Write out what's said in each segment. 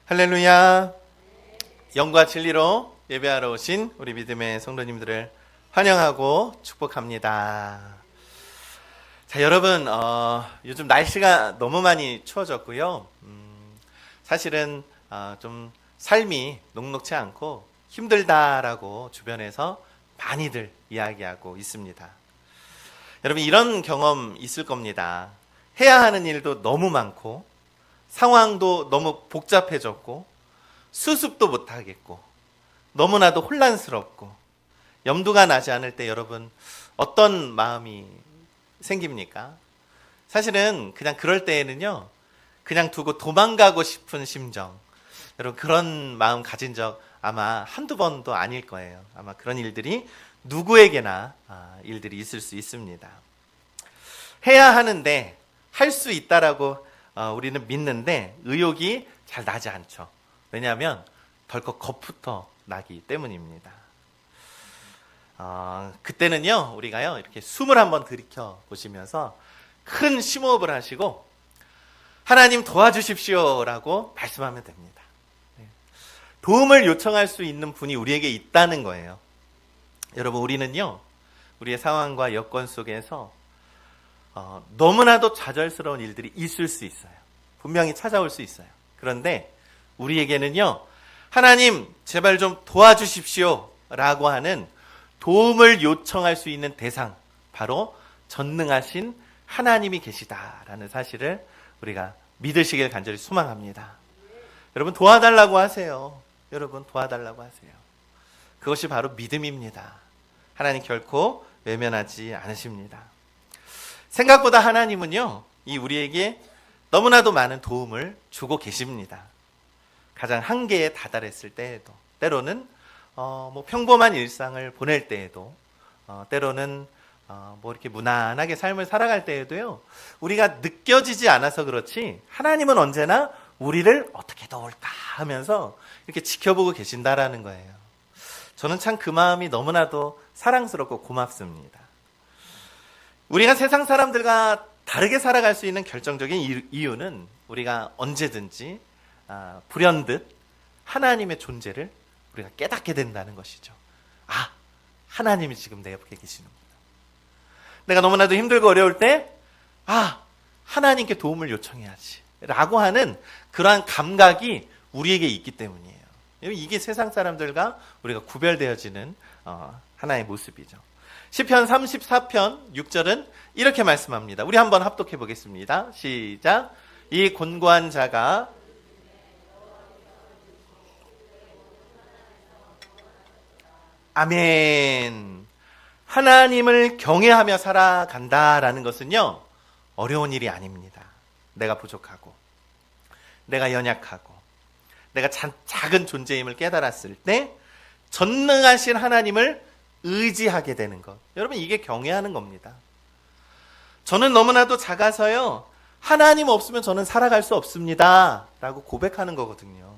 할렐루야. 영과 진리로 예배하러 오신 우리 믿음의 성도님들을 환영하고 축복합니다. 자, 여러분, 요즘 날씨가 너무 많이 추워졌고요. 사실은 좀 삶이 녹록치 않고 힘들다라고 주변에서 많이들 이야기하고 있습니다. 여러분, 이런 경험 있을 겁니다. 해야 하는 일도 너무 많고 상황도 너무 복잡해졌고 수습도 못하겠고 너무나도 혼란스럽고 염두가 나지 않을 때 여러분 어떤 마음이 생깁니까? 사실은 그냥 그럴 때에는요, 그냥 두고 도망가고 싶은 심정, 여러분 그런 마음 가진 적 아마 한두 번도 아닐 거예요. 아마 그런 일들이 누구에게나 일들이 있을 수 있습니다. 해야 하는데 할 수 있다라고 우리는 믿는데 의욕이 잘 나지 않죠. 왜냐하면 덜컥 겁부터 나기 때문입니다. 그때는요, 우리가요, 이렇게 숨을 한번 들이켜 보시면서 큰 심호흡을 하시고 하나님 도와주십시오라고 말씀하면 됩니다. 도움을 요청할 수 있는 분이 우리에게 있다는 거예요. 여러분, 우리는요, 우리의 상황과 여건 속에서 너무나도 좌절스러운 일들이 있을 수 있어요. 분명히 찾아올 수 있어요. 그런데 우리에게는요, 하나님 제발 좀 도와주십시오 라고 하는 도움을 요청할 수 있는 대상, 바로 전능하신 하나님이 계시다라는 사실을 우리가 믿으시길 간절히 소망합니다. 여러분, 도와달라고 하세요. 여러분, 도와달라고 하세요. 그것이 바로 믿음입니다. 하나님 결코 외면하지 않으십니다. 생각보다 하나님은요, 이 우리에게 너무나도 많은 도움을 주고 계십니다. 가장 한계에 다다랐을 때에도, 때로는 평범한 일상을 보낼 때에도, 때로는 이렇게 무난하게 삶을 살아갈 때에도요, 우리가 느껴지지 않아서 그렇지 하나님은 언제나 우리를 어떻게 도울까 하면서 이렇게 지켜보고 계신다라는 거예요. 저는 참 그 마음이 너무나도 사랑스럽고 고맙습니다. 우리가 세상 사람들과 다르게 살아갈 수 있는 결정적인 이유는 우리가 언제든지 불현듯 하나님의 존재를 우리가 깨닫게 된다는 것이죠. 하나님이 지금 내 옆에 계시는구나. 내가 너무나도 힘들고 어려울 때 하나님께 도움을 요청해야지 라고 하는 그러한 감각이 우리에게 있기 때문이에요. 이게 세상 사람들과 우리가 구별되어지는 하나의 모습이죠. 시편 34편 6절은 이렇게 말씀합니다. 우리 한번 합독해 보겠습니다. 시작. 이 곤고한 자가 아멘. 하나님을 경외하며 살아간다라는 것은요, 어려운 일이 아닙니다. 내가 부족하고 내가 연약하고 내가 작은 존재임을 깨달았을 때 전능하신 하나님을 의지하게 되는 것. 여러분, 이게 경외하는 겁니다. 저는 너무나도 작아서요, 하나님 없으면 저는 살아갈 수 없습니다 라고 고백하는 거거든요.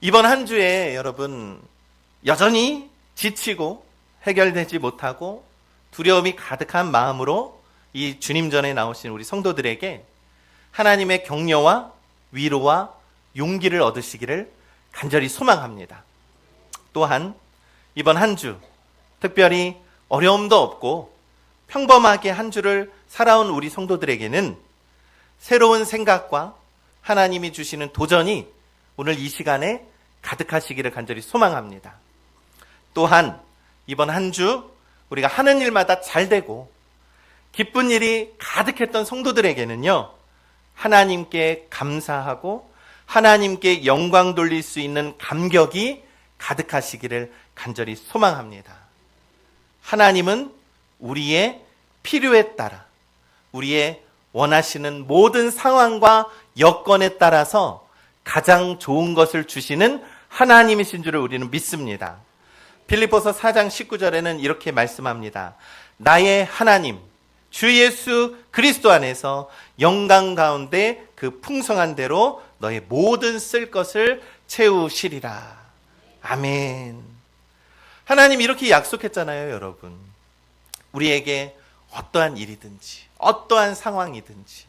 이번 한 주에 여러분 여전히 지치고 해결되지 못하고 두려움이 가득한 마음으로 이 주님 전에 나오신 우리 성도들에게 하나님의 격려와 위로와 용기를 얻으시기를 간절히 소망합니다. 또한 이번 한 주 특별히 어려움도 없고 평범하게 한 주를 살아온 우리 성도들에게는 새로운 생각과 하나님이 주시는 도전이 오늘 이 시간에 가득하시기를 간절히 소망합니다. 또한 이번 한 주 우리가 하는 일마다 잘 되고 기쁜 일이 가득했던 성도들에게는요, 하나님께 감사하고 하나님께 영광 돌릴 수 있는 감격이 가득하시기를 간절히 소망합니다. 하나님은 우리의 필요에 따라, 우리의 원하시는 모든 상황과 여건에 따라서 가장 좋은 것을 주시는 하나님이신 줄을 우리는 믿습니다. 빌립보서 4장 19절에는 이렇게 말씀합니다. 나의 하나님 주 예수 그리스도 안에서 영광 가운데 그 풍성한 대로 너의 모든 쓸 것을 채우시리라. 아멘. 하나님 이렇게 약속했잖아요, 여러분. 우리에게 어떠한 일이든지 어떠한 상황이든지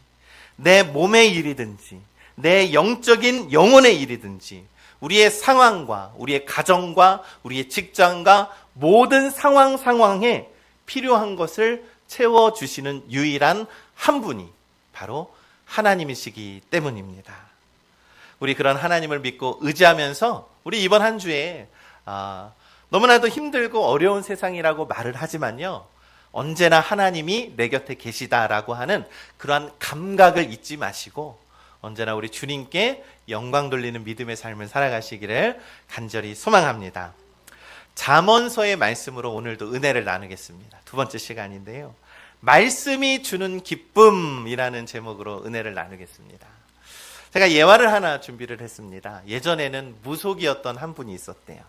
내 몸의 일이든지 내 영적인 영혼의 일이든지 우리의 상황과 우리의 가정과 우리의 직장과 모든 상황에 필요한 것을 채워주시는 유일한 한 분이 바로 하나님이시기 때문입니다. 우리 그런 하나님을 믿고 의지하면서 우리 이번 한 주에 너무나도 힘들고 어려운 세상이라고 말을 하지만요, 언제나 하나님이 내 곁에 계시다라고 하는 그러한 감각을 잊지 마시고 언제나 우리 주님께 영광 돌리는 믿음의 삶을 살아가시기를 간절히 소망합니다. 잠언서의 말씀으로 오늘도 은혜를 나누겠습니다. 두 번째 시간인데요, 말씀이 주는 기쁨이라는 제목으로 은혜를 나누겠습니다. 제가 예화를 하나 준비를 했습니다. 예전에는 무속이었던 한 분이 있었대요.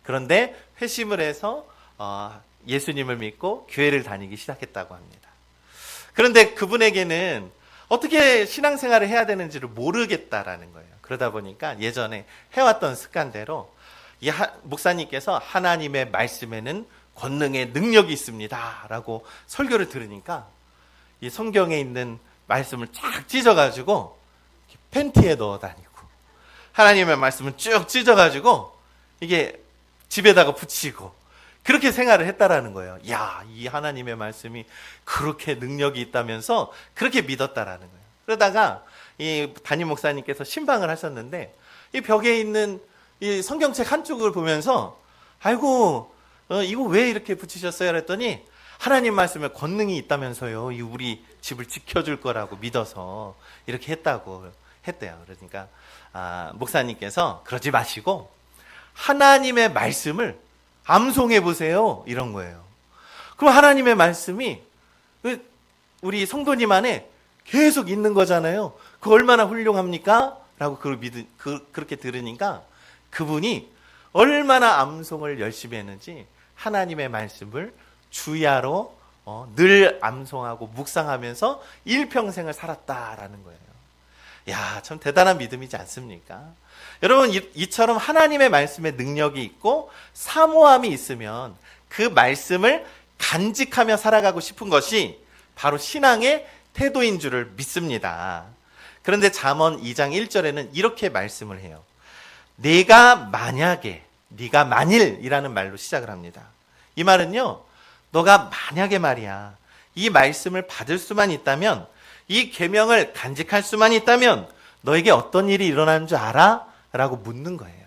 그런데 회심을 해서 예수님을 믿고 교회를 다니기 시작했다고 합니다. 그런데 그분에게는 어떻게 신앙생활을 해야 되는지를 모르겠다라는 거예요. 그러다 보니까 예전에 해왔던 습관대로 이 목사님께서 하나님의 말씀에는 권능의 능력이 있습니다 라고 설교를 들으니까 이 성경에 있는 말씀을 쫙 찢어가지고 팬티에 넣어 다니고 하나님의 말씀을 쭉 찢어가지고 이게 집에다가 붙이고 그렇게 생활을 했다라는 거예요. 야, 이 하나님의 말씀이 그렇게 능력이 있다면서 그렇게 믿었다라는 거예요. 그러다가 이 담임 목사님께서 신방을 하셨는데 이 벽에 있는 이 성경책 한쪽을 보면서 아이고 이거 왜 이렇게 붙이셨어요? 그랬더니 하나님 말씀에 권능이 있다면서요. 이 우리 집을 지켜줄 거라고 믿어서 이렇게 했대요. 그러니까 목사님께서 그러지 마시고 하나님의 말씀을 암송해 보세요. 이런 거예요. 그럼 하나님의 말씀이 우리 성도님 안에 계속 있는 거잖아요. 그 얼마나 훌륭합니까? 라고 그렇게 들으니까 그분이 얼마나 암송을 열심히 했는지 하나님의 말씀을 주야로 늘 암송하고 묵상하면서 일평생을 살았다라는 거예요. 야, 참 대단한 믿음이지 않습니까? 여러분, 이처럼 하나님의 말씀에 능력이 있고 사모함이 있으면 그 말씀을 간직하며 살아가고 싶은 것이 바로 신앙의 태도인 줄을 믿습니다. 그런데 잠언 2장 1절에는 이렇게 말씀을 해요. 네가 만일이라는 말로 시작을 합니다. 이 말은요, 너가 만약에 말이야, 이 말씀을 받을 수만 있다면, 이 계명을 간직할 수만 있다면 너에게 어떤 일이 일어나는 줄 알아? 라고 묻는 거예요.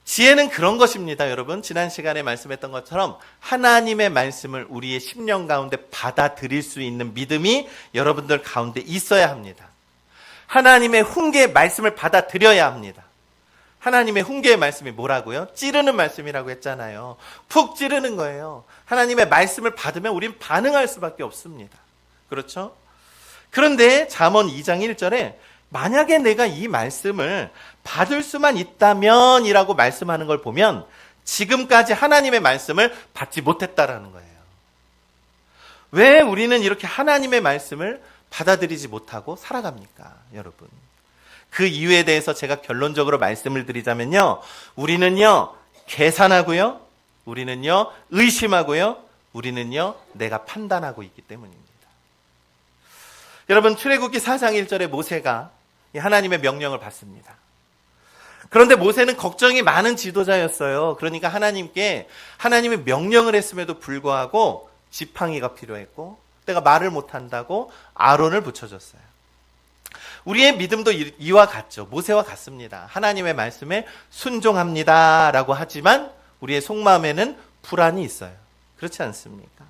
지혜는 그런 것입니다, 여러분. 지난 시간에 말씀했던 것처럼 하나님의 말씀을 우리의 심령 가운데 받아들일 수 있는 믿음이 여러분들 가운데 있어야 합니다. 하나님의 훈계의 말씀을 받아들여야 합니다. 하나님의 훈계의 말씀이 뭐라고요? 찌르는 말씀이라고 했잖아요. 푹 찌르는 거예요. 하나님의 말씀을 받으면 우린 반응할 수밖에 없습니다. 그렇죠? 그런데 잠언 2장 1절에 만약에 내가 이 말씀을 받을 수만 있다면 이라고 말씀하는 걸 보면 지금까지 하나님의 말씀을 받지 못했다라는 거예요. 왜 우리는 이렇게 하나님의 말씀을 받아들이지 못하고 살아갑니까, 여러분? 그 이유에 대해서 제가 결론적으로 말씀을 드리자면요, 우리는요 계산하고요, 우리는요 의심하고요, 우리는요 내가 판단하고 있기 때문입니다. 여러분, 출애굽기 4장 1절에 모세가 하나님의 명령을 받습니다. 그런데 모세는 걱정이 많은 지도자였어요. 그러니까 하나님께 하나님의 명령을 했음에도 불구하고 지팡이가 필요했고 내가 말을 못한다고 아론을 붙여줬어요. 우리의 믿음도 이와 같죠. 모세와 같습니다. 하나님의 말씀에 순종합니다 라고 하지만 우리의 속마음에는 불안이 있어요. 그렇지 않습니까?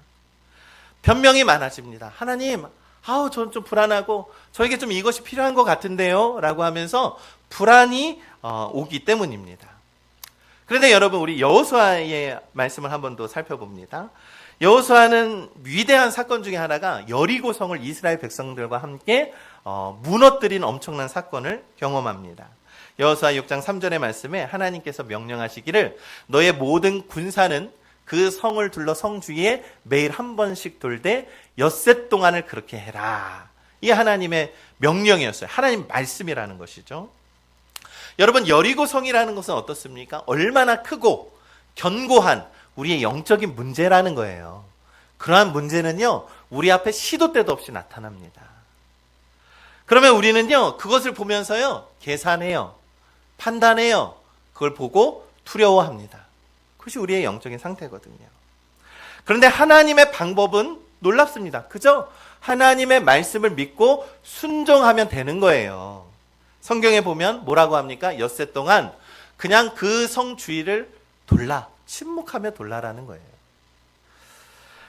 변명이 많아집니다. 하나님, 저는 좀 불안하고 저에게 좀 이것이 필요한 것 같은데요 라고 하면서 불안이 오기 때문입니다. 그런데 여러분, 우리 여호수아의 말씀을 한 번 더 살펴봅니다. 여호수아는 위대한 사건 중에 하나가 여리고성을 이스라엘 백성들과 함께 무너뜨린 엄청난 사건을 경험합니다. 여호수아 6장 3절의 말씀에 하나님께서 명령하시기를 너의 모든 군사는 그 성을 둘러 성 주위에 매일 한 번씩 돌되 엿새 동안을 그렇게 해라. 이게 하나님의 명령이었어요. 하나님 말씀이라는 것이죠. 여러분, 여리고성이라는 것은 어떻습니까? 얼마나 크고 견고한 우리의 영적인 문제라는 거예요. 그러한 문제는요, 우리 앞에 시도 때도 없이 나타납니다. 그러면 우리는요, 그것을 보면서요, 계산해요. 판단해요. 그걸 보고 두려워합니다. 그것이 우리의 영적인 상태거든요. 그런데 하나님의 방법은 놀랍습니다. 그죠? 하나님의 말씀을 믿고 순종하면 되는 거예요. 성경에 보면 뭐라고 합니까? 엿새 동안 그냥 그 성 주위를 침묵하며 돌라라는 거예요.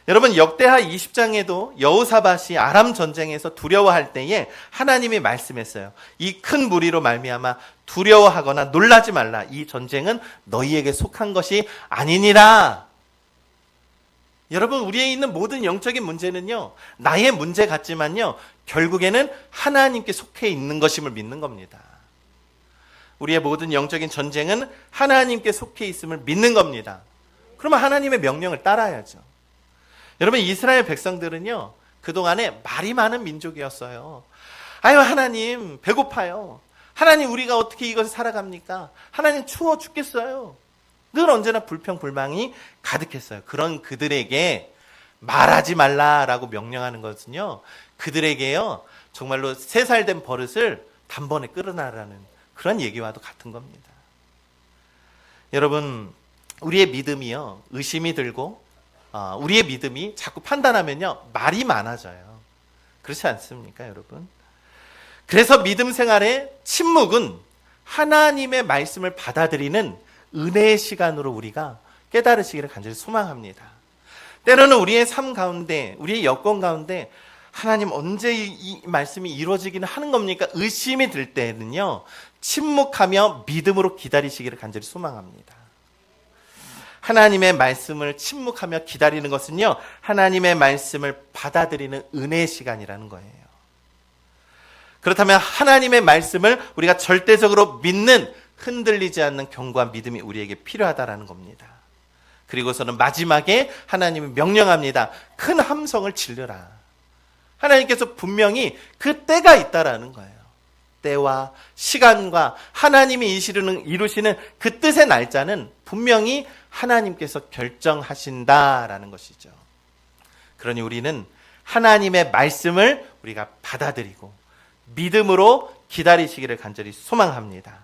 여러분, 역대하 20장에도 여호사밧이 아람 전쟁에서 두려워할 때에 하나님이 말씀했어요. 이 큰 무리로 말미암아 두려워하거나 놀라지 말라. 이 전쟁은 너희에게 속한 것이 아니니라. 여러분, 우리에 있는 모든 영적인 문제는요, 나의 문제 같지만요, 결국에는 하나님께 속해 있는 것임을 믿는 겁니다. 우리의 모든 영적인 전쟁은 하나님께 속해 있음을 믿는 겁니다. 그러면 하나님의 명령을 따라야죠. 여러분, 이스라엘 백성들은요, 그동안에 말이 많은 민족이었어요. 아유, 하나님 배고파요. 하나님, 우리가 어떻게 이것을 살아갑니까? 하나님, 추워 죽겠어요. 늘 언제나 불평불만이 가득했어요. 그런 그들에게 말하지 말라라고 명령하는 것은요, 그들에게요, 정말로 3살 된 버릇을 단번에 끌어나라는 그런 얘기와도 같은 겁니다. 여러분, 우리의 믿음이요, 의심이 들고 우리의 믿음이 자꾸 판단하면요, 말이 많아져요. 그렇지 않습니까, 여러분? 그래서 믿음 생활의 침묵은 하나님의 말씀을 받아들이는 은혜의 시간으로 우리가 깨달으시기를 간절히 소망합니다. 때로는 우리의 삶 가운데, 우리의 여건 가운데 하나님 언제 이 말씀이 이루어지기는 하는 겁니까? 의심이 들 때는요, 침묵하며 믿음으로 기다리시기를 간절히 소망합니다. 하나님의 말씀을 침묵하며 기다리는 것은요, 하나님의 말씀을 받아들이는 은혜의 시간이라는 거예요. 그렇다면 하나님의 말씀을 우리가 절대적으로 믿는, 흔들리지 않는 견고한 믿음이 우리에게 필요하다라는 겁니다. 그리고서는 마지막에 하나님이 명령합니다. 큰 함성을 지르라. 하나님께서 분명히 그 때가 있다라는 거예요. 때와 시간과 하나님이 이루시는 그 뜻의 날짜는 분명히 하나님께서 결정하신다라는 것이죠. 그러니 우리는 하나님의 말씀을 우리가 받아들이고 믿음으로 기다리시기를 간절히 소망합니다.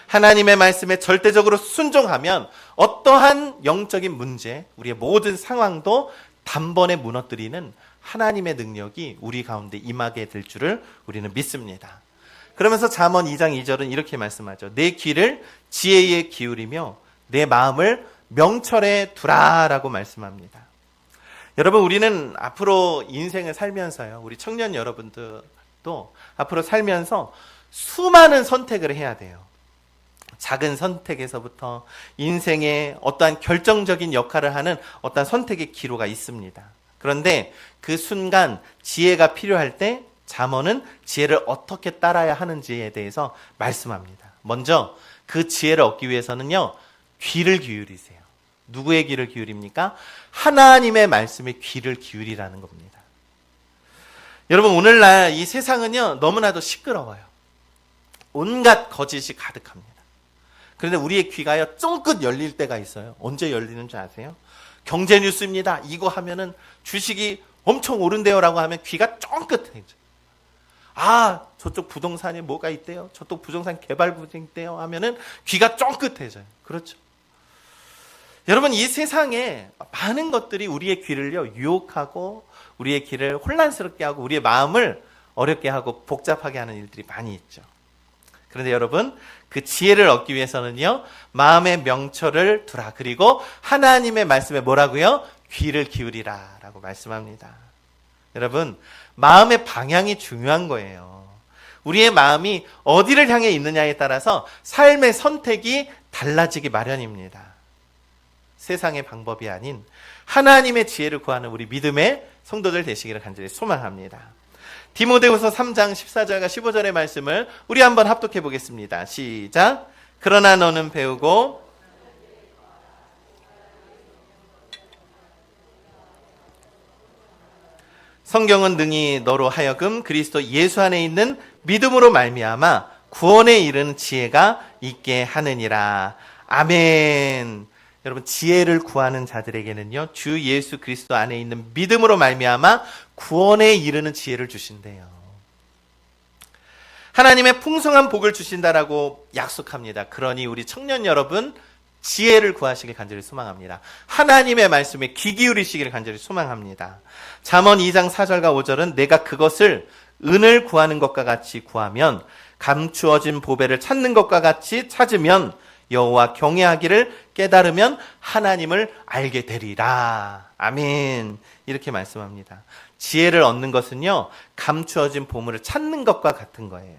하나님의 말씀에 절대적으로 순종하면 어떠한 영적인 문제, 우리의 모든 상황도 단번에 무너뜨리는 하나님의 능력이 우리 가운데 임하게 될 줄을 우리는 믿습니다. 그러면서 잠언 2장 2절은 이렇게 말씀하죠. 내 귀를 지혜에 기울이며 내 마음을 명철에 두라라고 말씀합니다. 여러분, 우리는 앞으로 인생을 살면서요, 우리 청년 여러분들도 앞으로 살면서 수많은 선택을 해야 돼요. 작은 선택에서부터 인생의 어떠한 결정적인 역할을 하는 어떠한 선택의 기로가 있습니다. 그런데 그 순간 지혜가 필요할 때 잠언은 지혜를 어떻게 따라야 하는지에 대해서 말씀합니다. 먼저 그 지혜를 얻기 위해서는요, 귀를 기울이세요. 누구의 귀를 기울입니까? 하나님의 말씀에 귀를 기울이라는 겁니다. 여러분, 오늘날 이 세상은요, 너무나도 시끄러워요. 온갖 거짓이 가득합니다. 그런데 우리의 귀가요, 쫑긋 열릴 때가 있어요. 언제 열리는 줄 아세요? 경제 뉴스입니다. 이거 하면은 주식이 엄청 오른대요라고 하면 귀가 쫑긋해져. 아, 저쪽 부동산에 뭐가 있대요? 저쪽 부동산 개발 부정 있대요? 하면은 귀가 쫑긋해져요. 그렇죠? 여러분, 이 세상에 많은 것들이 우리의 귀를요, 유혹하고 우리의 귀를 혼란스럽게 하고 우리의 마음을 어렵게 하고 복잡하게 하는 일들이 많이 있죠. 그런데 여러분, 그 지혜를 얻기 위해서는요, 마음의 명철을 두라. 그리고 하나님의 말씀에 뭐라고요? 귀를 기울이라 라고 말씀합니다. 여러분, 마음의 방향이 중요한 거예요. 우리의 마음이 어디를 향해 있느냐에 따라서 삶의 선택이 달라지기 마련입니다. 세상의 방법이 아닌 하나님의 지혜를 구하는 우리 믿음의 성도들 되시기를 간절히 소망합니다. 디모데후서 3장 14절과 15절의 말씀을 우리 한번 합독해 보겠습니다. 시작. 그러나 너는 배우고 성경은 능히 너로 하여금 그리스도 예수 안에 있는 믿음으로 말미암아 구원에 이르는 지혜가 있게 하느니라. 아멘. 여러분, 지혜를 구하는 자들에게는요, 주 예수 그리스도 안에 있는 믿음으로 말미암아 구원에 이르는 지혜를 주신대요. 하나님의 풍성한 복을 주신다라고 약속합니다. 그러니 우리 청년 여러분, 지혜를 구하시길 간절히 소망합니다. 하나님의 말씀에 귀 기울이시기를 간절히 소망합니다. 잠언 2장 4절과 5절은 내가 그것을 은을 구하는 것과 같이 구하면, 감추어진 보배를 찾는 것과 같이 찾으면, 여호와 경외하기를 깨달으면 하나님을 알게 되리라. 아멘. 이렇게 말씀합니다. 지혜를 얻는 것은요, 감추어진 보물을 찾는 것과 같은 거예요.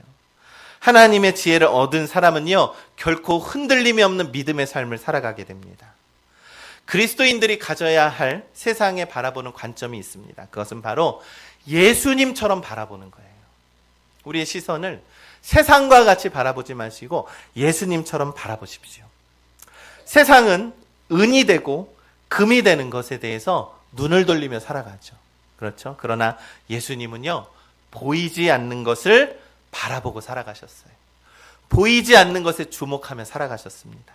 하나님의 지혜를 얻은 사람은요, 결코 흔들림이 없는 믿음의 삶을 살아가게 됩니다. 그리스도인들이 가져야 할 세상에 바라보는 관점이 있습니다. 그것은 바로 예수님처럼 바라보는 거예요. 우리의 시선을 세상과 같이 바라보지 마시고 예수님처럼 바라보십시오. 세상은 은이 되고 금이 되는 것에 대해서 눈을 돌리며 살아가죠. 그렇죠? 그러나 예수님은요, 보이지 않는 것을 바라보고 살아가셨어요. 보이지 않는 것에 주목하며 살아가셨습니다.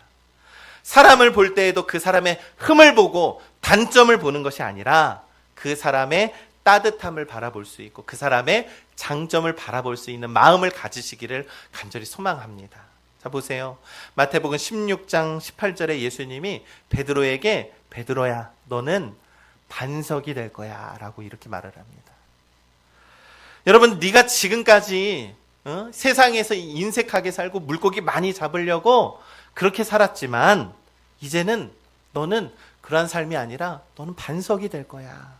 사람을 볼 때에도 그 사람의 흠을 보고 단점을 보는 것이 아니라 그 사람의 따뜻함을 바라볼 수 있고 그 사람의 장점을 바라볼 수 있는 마음을 가지시기를 간절히 소망합니다. 자, 보세요. 마태복음 16장 18절에 예수님이 베드로에게 베드로야, 너는 반석이 될 거야 라고 이렇게 말을 합니다. 여러분, 네가 지금까지 세상에서 인색하게 살고 물고기 많이 잡으려고 그렇게 살았지만 이제는 너는 그러한 삶이 아니라 너는 반석이 될 거야.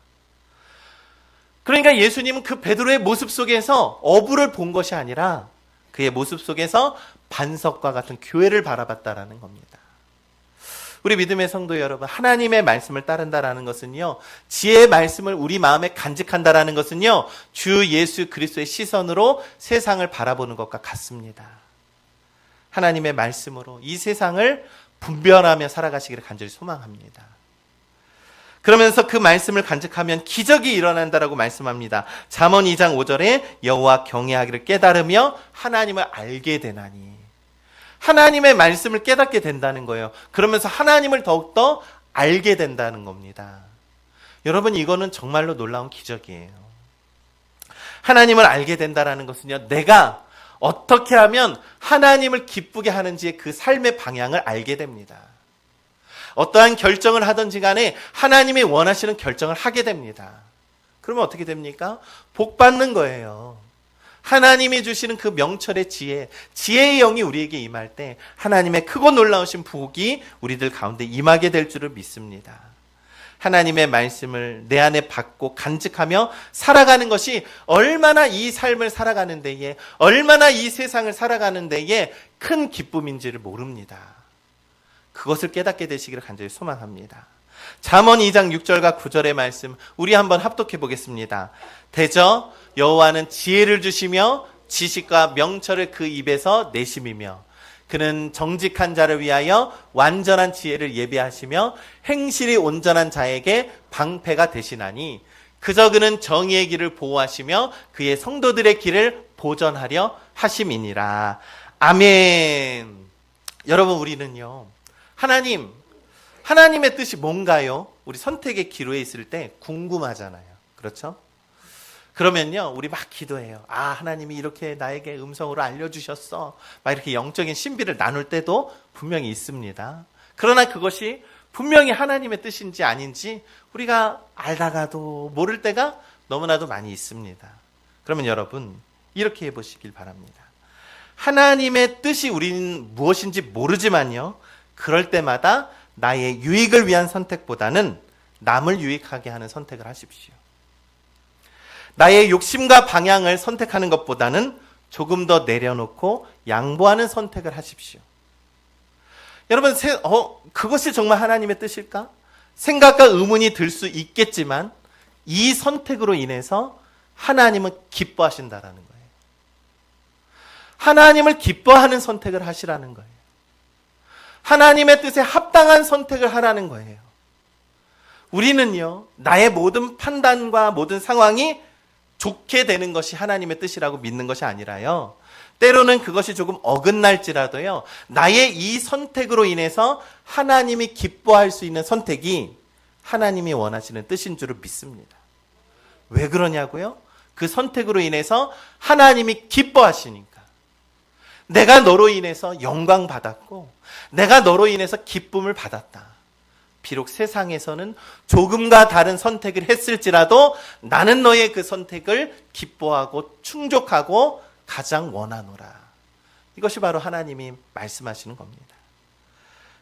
그러니까 예수님은 그 베드로의 모습 속에서 어부를 본 것이 아니라 그의 모습 속에서 반석과 같은 교회를 바라봤다라는 겁니다. 우리 믿음의 성도 여러분, 하나님의 말씀을 따른다라는 것은요, 지혜의 말씀을 우리 마음에 간직한다라는 것은요, 주 예수 그리스도의 시선으로 세상을 바라보는 것과 같습니다. 하나님의 말씀으로 이 세상을 분별하며 살아가시기를 간절히 소망합니다. 그러면서 그 말씀을 간직하면 기적이 일어난다라고 말씀합니다. 잠언 2장 5절에 여호와 경외하기를 깨달으며 하나님을 알게 되나니, 하나님의 말씀을 깨닫게 된다는 거예요. 그러면서 하나님을 더욱더 알게 된다는 겁니다. 여러분, 이거는 정말로 놀라운 기적이에요. 하나님을 알게 된다는 것은요, 내가 어떻게 하면 하나님을 기쁘게 하는지의 그 삶의 방향을 알게 됩니다. 어떠한 결정을 하든지 간에 하나님이 원하시는 결정을 하게 됩니다. 그러면 어떻게 됩니까? 복 받는 거예요. 하나님이 주시는 그 명철의 지혜의 영이 우리에게 임할 때 하나님의 크고 놀라우신 복이 우리들 가운데 임하게 될 줄을 믿습니다. 하나님의 말씀을 내 안에 받고 간직하며 살아가는 것이 얼마나 이 삶을 살아가는 데에, 얼마나 이 세상을 살아가는 데에 큰 기쁨인지를 모릅니다. 그것을 깨닫게 되시기를 간절히 소망합니다. 잠언 2장 6절과 9절의 말씀 우리 한번 합독해 보겠습니다. 대저 여호와는 지혜를 주시며 지식과 명철을 그 입에서 내심이며 그는 정직한 자를 위하여 완전한 지혜를 예비하시며 행실이 온전한 자에게 방패가 되시나니 그저 그는 정의의 길을 보호하시며 그의 성도들의 길을 보전하려 하심이니라. 아멘. 여러분, 우리는요, 하나님의 뜻이 뭔가요? 우리 선택의 기로에 있을 때 궁금하잖아요. 그렇죠? 그러면요, 우리 막 기도해요. 아, 하나님이 이렇게 나에게 음성으로 알려주셨어. 막 이렇게 영적인 신비를 나눌 때도 분명히 있습니다. 그러나 그것이 분명히 하나님의 뜻인지 아닌지 우리가 알다가도 모를 때가 너무나도 많이 있습니다. 그러면 여러분, 이렇게 해보시길 바랍니다. 하나님의 뜻이 우리는 무엇인지 모르지만요, 그럴 때마다 나의 유익을 위한 선택보다는 남을 유익하게 하는 선택을 하십시오. 나의 욕심과 방향을 선택하는 것보다는 조금 더 내려놓고 양보하는 선택을 하십시오. 여러분, 그것이 정말 하나님의 뜻일까? 생각과 의문이 들 수 있겠지만 이 선택으로 인해서 하나님은 기뻐하신다라는 거예요. 하나님을 기뻐하는 선택을 하시라는 거예요. 하나님의 뜻에 합당한 선택을 하라는 거예요. 우리는요, 나의 모든 판단과 모든 상황이 좋게 되는 것이 하나님의 뜻이라고 믿는 것이 아니라요, 때로는 그것이 조금 어긋날지라도요, 나의 이 선택으로 인해서 하나님이 기뻐할 수 있는 선택이 하나님이 원하시는 뜻인 줄을 믿습니다. 왜 그러냐고요? 그 선택으로 인해서 하나님이 기뻐하시니까. 내가 너로 인해서 영광 받았고 내가 너로 인해서 기쁨을 받았다. 비록 세상에서는 조금과 다른 선택을 했을지라도 나는 너의 그 선택을 기뻐하고 충족하고 가장 원하노라. 이것이 바로 하나님이 말씀하시는 겁니다.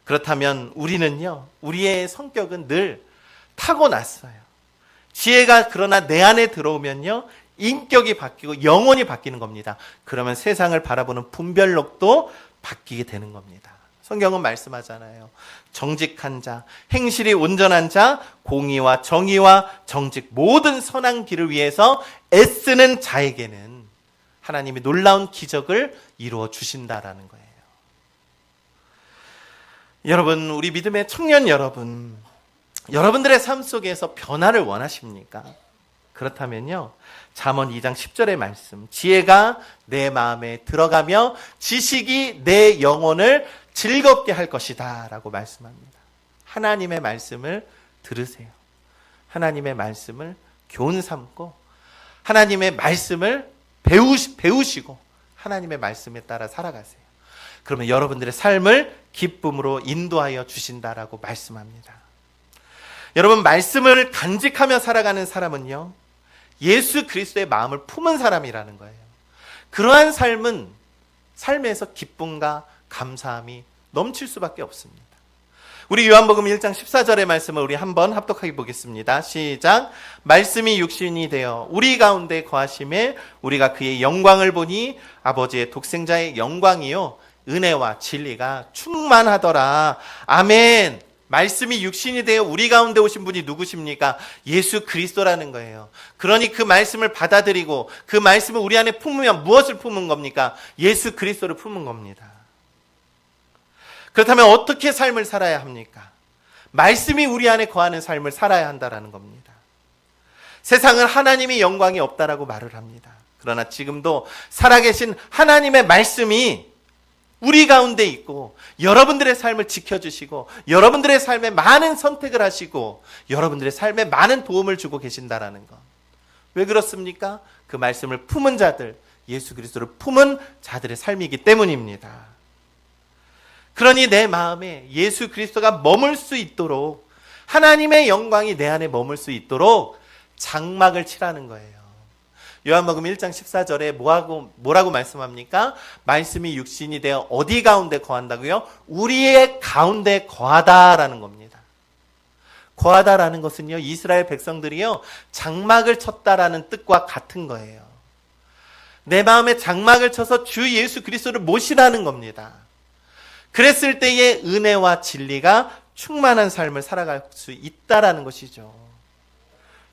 그렇다면 우리는요, 우리의 성격은 늘 타고났어요. 지혜가 그러나 내 안에 들어오면요, 인격이 바뀌고 영혼이 바뀌는 겁니다. 그러면 세상을 바라보는 분별력도 바뀌게 되는 겁니다. 성경은 말씀하잖아요. 정직한 자, 행실이 온전한 자, 공의와 정의와 정직 모든 선한 길을 위해서 애쓰는 자에게는 하나님이 놀라운 기적을 이루어 주신다라는 거예요. 여러분, 우리 믿음의 청년 여러분, 여러분들의 삶 속에서 변화를 원하십니까? 그렇다면요, 잠언 2장 10절의 말씀, 지혜가 내 마음에 들어가며 지식이 내 영혼을 즐겁게 할 것이다 라고 말씀합니다. 하나님의 말씀을 들으세요. 하나님의 말씀을 교훈 삼고 하나님의 말씀을 배우시고 하나님의 말씀에 따라 살아가세요. 그러면 여러분들의 삶을 기쁨으로 인도하여 주신다라고 말씀합니다. 여러분, 말씀을 간직하며 살아가는 사람은요, 예수 그리스도의 마음을 품은 사람이라는 거예요. 그러한 삶은 삶에서 기쁨과 감사함이 넘칠 수밖에 없습니다. 우리 요한복음 1장 14절의 말씀을 우리 한번 합독하게 보겠습니다. 시작. 말씀이 육신이 되어 우리 가운데 거하심에 우리가 그의 영광을 보니 아버지의 독생자의 영광이요 은혜와 진리가 충만하더라. 아멘. 말씀이 육신이 되어 우리 가운데 오신 분이 누구십니까? 예수 그리스도라는 거예요. 그러니 그 말씀을 받아들이고 그 말씀을 우리 안에 품으면 무엇을 품은 겁니까? 예수 그리스도를 품은 겁니다. 그렇다면 어떻게 삶을 살아야 합니까? 말씀이 우리 안에 거하는 삶을 살아야 한다라는 겁니다. 세상은 하나님의 영광이 없다라고 말을 합니다. 그러나 지금도 살아계신 하나님의 말씀이 우리 가운데 있고 여러분들의 삶을 지켜주시고 여러분들의 삶에 많은 선택을 하시고 여러분들의 삶에 많은 도움을 주고 계신다라는 것. 왜 그렇습니까? 그 말씀을 품은 자들, 예수 그리스도를 품은 자들의 삶이기 때문입니다. 그러니 내 마음에 예수 그리스도가 머물 수 있도록 하나님의 영광이 내 안에 머물 수 있도록 장막을 칠하는 거예요. 요한복음 1장 14절에 뭐라고 말씀합니까? 말씀이 육신이 되어 어디 가운데 거한다고요? 우리의 가운데 거하다라는 겁니다. 거하다라는 것은요, 이스라엘 백성들이요, 장막을 쳤다라는 뜻과 같은 거예요. 내 마음에 장막을 쳐서 주 예수 그리스도를 모시라는 겁니다. 그랬을 때의 은혜와 진리가 충만한 삶을 살아갈 수 있다라는 것이죠.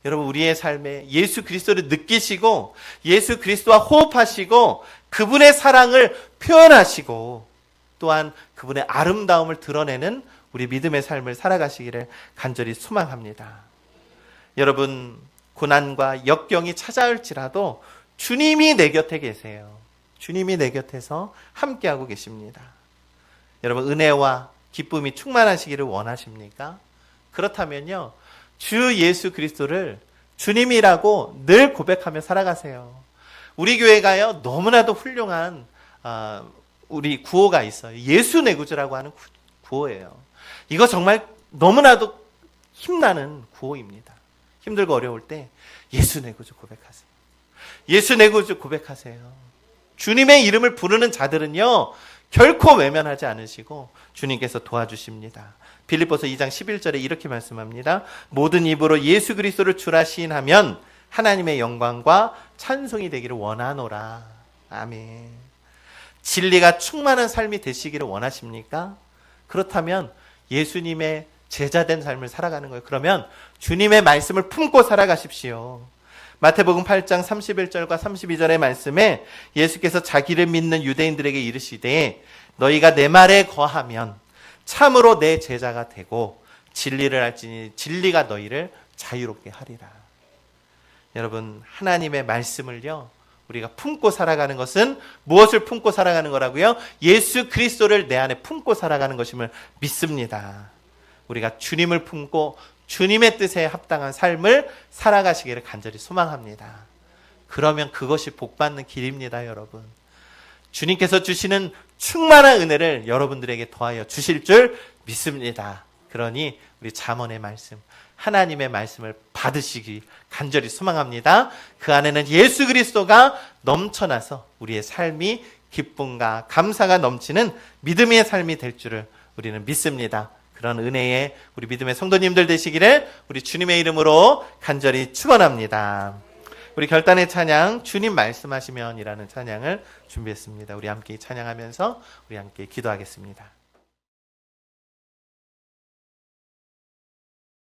여러분, 우리의 삶에 예수 그리스도를 느끼시고 예수 그리스도와 호흡하시고 그분의 사랑을 표현하시고 또한 그분의 아름다움을 드러내는 우리 믿음의 삶을 살아가시기를 간절히 소망합니다. 여러분, 고난과 역경이 찾아올지라도 주님이 내 곁에 계세요. 주님이 내 곁에서 함께하고 계십니다. 여러분, 은혜와 기쁨이 충만하시기를 원하십니까? 그렇다면요, 주 예수 그리스도를 주님이라고 늘 고백하며 살아가세요. 우리 교회가요, 너무나도 훌륭한 우리 구호가 있어요. 예수 내 구주라고 하는 구호예요. 이거 정말 너무나도 힘나는 구호입니다. 힘들고 어려울 때 예수 내 구주 고백하세요. 예수 내 구주 고백하세요. 주님의 이름을 부르는 자들은요, 결코 외면하지 않으시고 주님께서 도와주십니다. 빌립보서 2장 11절에 이렇게 말씀합니다. 모든 입으로 예수 그리스도를 주라 시인하면 하나님의 영광과 찬송이 되기를 원하노라. 아멘. 진리가 충만한 삶이 되시기를 원하십니까? 그렇다면 예수님의 제자된 삶을 살아가는 거예요. 그러면 주님의 말씀을 품고 살아가십시오. 마태복음 8장 31절과 32절의 말씀에 예수께서 자기를 믿는 유대인들에게 이르시되 너희가 내 말에 거하면 참으로 내 제자가 되고 진리를 알지니 진리가 너희를 자유롭게 하리라. 여러분, 하나님의 말씀을요, 우리가 품고 살아가는 것은 무엇을 품고 살아가는 거라고요? 예수 그리스도를 내 안에 품고 살아가는 것임을 믿습니다. 우리가 주님을 품고 주님의 뜻에 합당한 삶을 살아가시기를 간절히 소망합니다. 그러면 그것이 복받는 길입니다, 여러분. 주님께서 주시는 충만한 은혜를 여러분들에게 더하여 주실 줄 믿습니다. 그러니 우리 잠언의 말씀, 하나님의 말씀을 받으시기 간절히 소망합니다. 그 안에는 예수 그리스도가 넘쳐나서 우리의 삶이 기쁨과 감사가 넘치는 믿음의 삶이 될 줄을 우리는 믿습니다. 그런 은혜에 우리 믿음의 성도님들 되시기를 우리 주님의 이름으로 간절히 축원합니다. 우리 결단의 찬양 주님 말씀하시면이라는 찬양을 준비했습니다. 우리 함께 찬양하면서 우리 함께 기도하겠습니다.